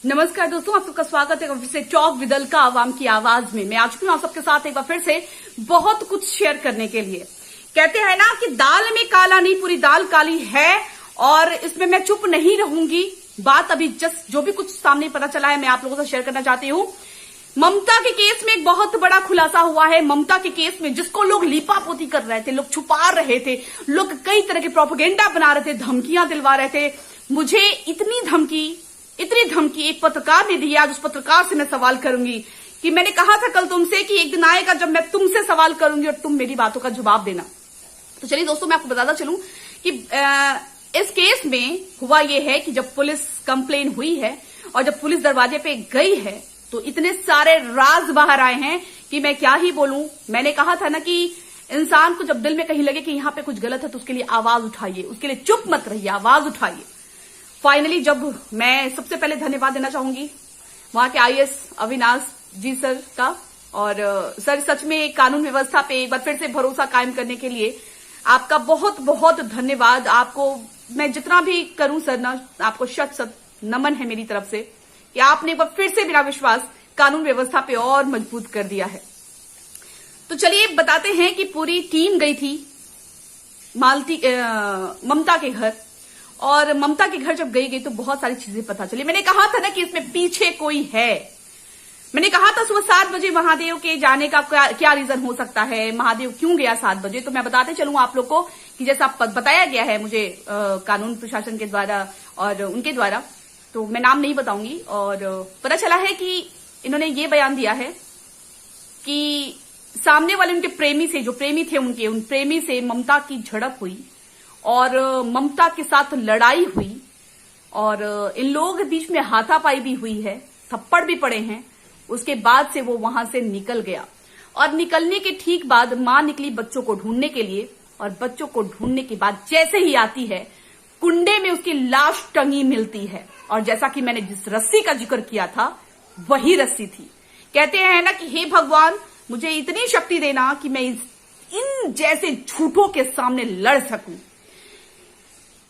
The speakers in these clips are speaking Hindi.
नमस्कार दोस्तों, आप सबका स्वागत है फिर से टॉक विद अलका आवाम की आवाज में। मैं आ चुकी हूं आप सबके साथ एक बार फिर से बहुत कुछ शेयर करने के लिए। कहते हैं ना कि दाल में काला नहीं, पूरी दाल काली है और इसमें मैं चुप नहीं रहूंगी। बात अभी जस्ट जो भी कुछ सामने पता चला है मैं आप लोगों से शेयर करना चाहती हूं। ममता के केस में एक बहुत बड़ा खुलासा हुआ है। ममता के केस में जिसको लोग लीपापोती कर रहे थे, लोग छुपा रहे थे, लोग कई तरह के प्रोपेगेंडा बना रहे थे, धमकियां दिलवा रहे थे। मुझे इतनी धमकी एक पत्रकार ने दी। आज उस पत्रकार से मैं सवाल करूंगी कि मैंने कहा था कल तुमसे कि एक दिन आएगा जब मैं तुमसे सवाल करूंगी और तुम मेरी बातों का जवाब देना। तो चलिए दोस्तों, मैं आपको बताता चलूं कि इस केस में हुआ यह है कि जब पुलिस कंप्लेन हुई है और जब पुलिस दरवाजे पे गई है तो इतने सारे राज बाहर आए हैं कि मैं क्या ही बोलूं। मैंने कहा था ना कि इंसान को जब दिल में कहीं लगे कि यहां पे कुछ गलत है तो उसके लिए आवाज उठाइए, उसके लिए चुप मत रहिए, आवाज उठाइए। फाइनली जब मैं सबसे पहले धन्यवाद देना चाहूंगी वहां के आईएएस अविनाश जी सर का। और सर सच में कानून व्यवस्था पे एक बार फिर से भरोसा कायम करने के लिए आपका बहुत बहुत धन्यवाद। आपको मैं जितना भी करूं सर ना, आपको शत नमन है मेरी तरफ से कि आपने एक बार फिर से मेरा विश्वास कानून व्यवस्था पे और मजबूत कर दिया है। तो चलिए बताते हैं कि पूरी टीम गई थी ममता के घर, और ममता के घर जब गई तो बहुत सारी चीजें पता चली। मैंने कहा था ना कि इसमें पीछे कोई है। मैंने कहा था सुबह 7 बजे महादेव के जाने का क्या रीजन हो सकता है, महादेव क्यों गया 7 बजे। तो मैं बताते चलूं आप लोग को कि जैसा बताया गया है मुझे कानून प्रशासन के द्वारा और उनके द्वारा, तो मैं नाम नहीं बताऊंगी। और पता चला है कि इन्होंने ये बयान दिया है कि सामने वाले उनके प्रेमी से, जो प्रेमी थे उनके, उन प्रेमी से ममता की झड़प हुई और ममता के साथ लड़ाई हुई और इन लोगों के बीच में हाथापाई भी हुई है, थप्पड़ भी पड़े हैं। उसके बाद से वो वहां से निकल गया और निकलने के ठीक बाद मां निकली बच्चों को ढूंढने के लिए। और बच्चों को ढूंढने के बाद जैसे ही आती है, कुंडे में उसकी लाश टंगी मिलती है। और जैसा कि मैंने जिस रस्सी का जिक्र किया था वही रस्सी थी। कहते हैं ना कि हे भगवान, मुझे इतनी शक्ति देना कि मैं इन जैसे झूठों के सामने लड़ सकूं।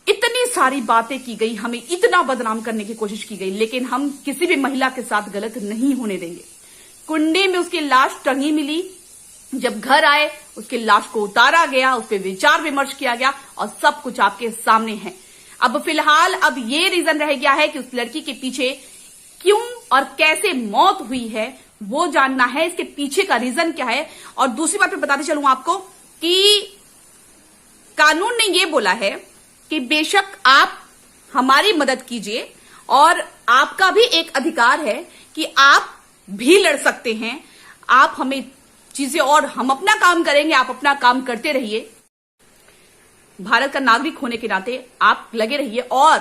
इतनी सारी बातें की गई, हमें इतना बदनाम करने की कोशिश की गई, लेकिन हम किसी भी महिला के साथ गलत नहीं होने देंगे। कुंडे में उसकी लाश टंगी मिली। जब घर आए उसकी लाश को उतारा गया, उस पर विचार विमर्श किया गया और सब कुछ आपके सामने है। अब फिलहाल अब ये रीजन रह गया है कि उस लड़की के पीछे क्यों और कैसे मौत हुई है वो जानना है, इसके पीछे का रीजन क्या है। और दूसरी बात मैं बताते चलूं आपको कि कानून ने ये बोला है कि बेशक आप हमारी मदद कीजिए और आपका भी एक अधिकार है कि आप भी लड़ सकते हैं। आप हमें चीजें, और हम अपना काम करेंगे, आप अपना काम करते रहिए। भारत का नागरिक होने के नाते आप लगे रहिए। और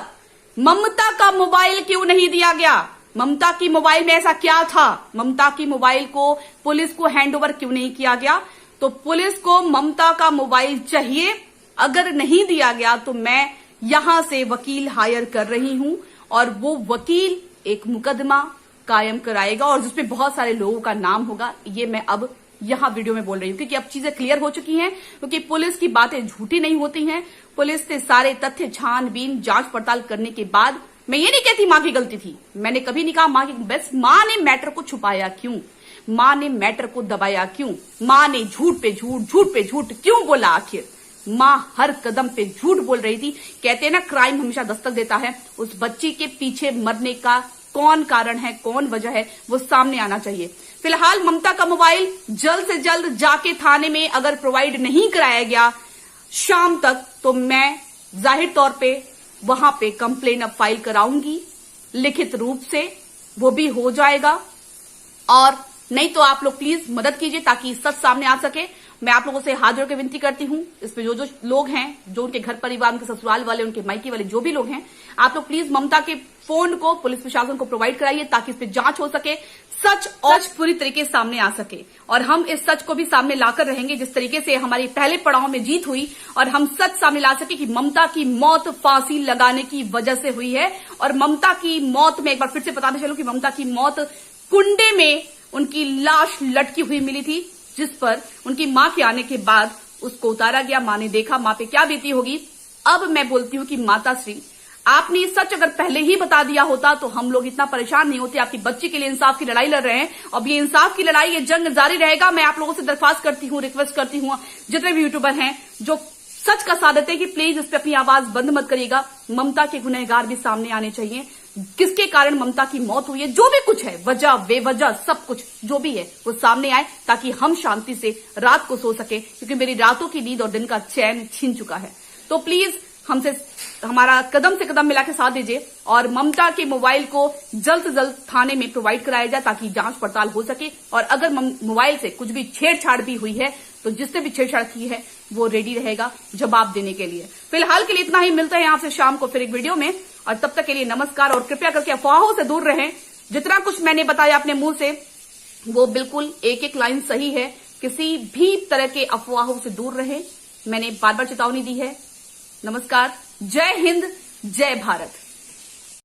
ममता का मोबाइल क्यों नहीं दिया गया? ममता की मोबाइल में ऐसा क्या था? ममता की मोबाइल को पुलिस को हैंडओवर क्यों नहीं किया गया? तो पुलिस को ममता का मोबाइल चाहिए। अगर नहीं दिया गया तो मैं यहां से वकील हायर कर रही हूं और वो वकील एक मुकदमा कायम कराएगा और जिसमें बहुत सारे लोगों का नाम होगा। ये मैं अब यहां वीडियो में बोल रही हूं क्योंकि अब चीजें क्लियर हो चुकी हैं, क्योंकि पुलिस की बातें झूठी नहीं होती हैं। पुलिस ने सारे तथ्य छानबीन जांच पड़ताल करने के बाद, मैं ये नहीं कहती मां की गलती थी, मैंने कभी नहीं कहा मां की, बस मां ने मैटर को छुपाया क्यों, मां ने मैटर को दबाया क्यों, मां ने झूठ पे झूठ क्यों बोला? आखिर मां हर कदम पे झूठ बोल रही थी। कहते हैं ना, क्राइम हमेशा दस्तक देता है। उस बच्ची के पीछे मरने का कौन कारण है, कौन वजह है, वो सामने आना चाहिए। फिलहाल ममता का मोबाइल जल्द से जल्द जाके थाने में अगर प्रोवाइड नहीं कराया गया शाम तक, तो मैं जाहिर तौर पे वहां पे कंप्लेन अब फाइल कराऊंगी लिखित रूप से, वो भी हो जाएगा। और नहीं तो आप लोग प्लीज मदद कीजिए ताकि सच सामने आ सके। मैं आप लोगों से हाथ जोड़ के विनती करती हूं, इसमें जो जो लोग हैं, जो उनके घर परिवार, उनके ससुराल वाले, उनके मायके वाले, जो भी लोग हैं, आप लोग प्लीज ममता के फोन को पुलिस प्रशासन को प्रोवाइड कराइए ताकि इस पे जांच हो सके, सच और पूरी तरीके से सामने आ सके। और हम इस सच को भी सामने लाकर रहेंगे जिस तरीके से हमारी पहले पड़ाव में जीत हुई, और हम सच सामने ला सके कि ममता की मौत फांसी लगाने की वजह से हुई है। और ममता की मौत में एक बार फिर से बताते चलूं कि ममता की मौत कुंडे में उनकी लाश लटकी हुई मिली थी, जिस पर उनकी मां के आने के बाद उसको उतारा गया। मां ने देखा, मां पे क्या बीती होगी। अब मैं बोलती हूं कि माता श्री आपने सच अगर पहले ही बता दिया होता तो हम लोग इतना परेशान नहीं होते। आपकी बच्ची के लिए इंसाफ की लड़ाई लड़ रहे हैं। अब ये इंसाफ की लड़ाई, ये जंग जारी रहेगा। मैं आप लोगों से दरख्वास्त करती हूँ, रिक्वेस्ट करती हूँ, जितने भी यूट्यूबर हैं जो सच का साथ देते हैं, कि प्लीज इस पे अपनी आवाज बंद मत करिएगा। ममता के गुनहगार भी सामने आने चाहिए, किसके कारण ममता की मौत हुई है, जो भी कुछ है, वजह बेवजह सब कुछ जो भी है वो सामने आए, ताकि हम शांति से रात को सो सके, क्योंकि मेरी रातों की नींद और दिन का चैन छीन चुका है। तो प्लीज हमसे हमारा कदम से कदम मिला के साथ दीजिए और ममता के मोबाइल को जल्द से जल्द थाने में प्रोवाइड कराया जाए, ताकि जांच पड़ताल हो सके। और अगर मोबाइल से कुछ भी छेड़छाड़ भी हुई है तो जिसने भी छेड़छाड़ की है वो रेडी रहेगा जवाब देने के लिए। फिलहाल के लिए इतना ही, मिलते हैं आपसे शाम को फिर एक वीडियो में, और तब तक के लिए नमस्कार। और कृपया करके अफवाहों से दूर रहें। जितना कुछ मैंने बताया अपने मुंह से वो बिल्कुल एक एक लाइन सही है। किसी भी तरह के अफवाहों से दूर रहें, मैंने बार बार चेतावनी दी है। नमस्कार, जय हिंद, जय भारत।